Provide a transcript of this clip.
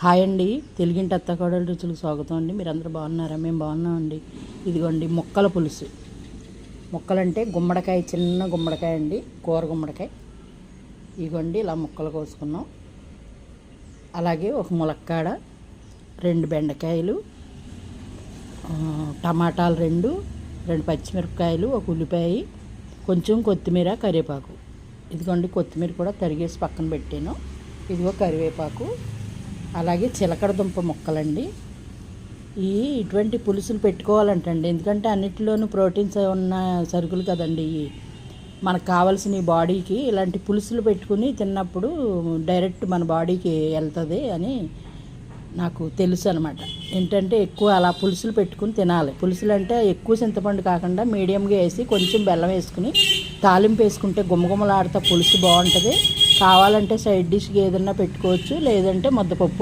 Hi అండి, తెలుగింటి అత్తకోడల రుచులకు స్వాగతం అండి. మీరందరూ బాగున్నారా? మేము బాగున్నామండి. ఇదిగోండి ముక్కల పులుసు. ముక్కలంటే గుమ్మడికాయ, చిన్న గుమ్మడికాయ అండి, కూర గుమ్మడికాయ. ఇదిగోండి ఇలా ముక్కలు కోసుకున్నాం. అలాగే ఒక ములక్కాడ, 2 బెండకాయలు, టమాటాలు 2 పచ్చిమిరపకాయలు, ఒక ఉల్లిపాయ, కొంచెం కొత్తిమీర, కరివేపాకు. ఇదిగోండి కొత్తిమీర కూడా తరిగేసి పక్కన పెట్టాను. ఇదిగో కరివేపాకు, అలాగే చిలకడ దుంప ముక్కలండి. ఇటువంటి పులుసులు పెట్టుకోవాలంటండి, ఎందుకంటే అన్నిటిలోనూ ప్రోటీన్స్ ఉన్న సరుకులు కదండి. మనకు కావాల్సిన బాడీకి ఇలాంటి పులుసులు పెట్టుకుని తిన్నప్పుడు డైరెక్ట్ మన బాడీకి వెళ్తుంది అని నాకు తెలుసు అనమాట. ఏంటంటే ఎక్కువ అలా పులుసులు పెట్టుకుని తినాలి. పులుసులు అంటే ఎక్కువ చింతపండు కాకుండా మీడియంగా వేసి కొంచెం బెల్లం వేసుకుని తాలింపు వేసుకుంటే గుమ్మగుమ్మలాడుతా పులుసు బాగుంటుంది. కావాలంటే సైడ్ డిష్గా ఏదన్నా పెట్టుకోవచ్చు, లేదంటే ముద్దపప్పు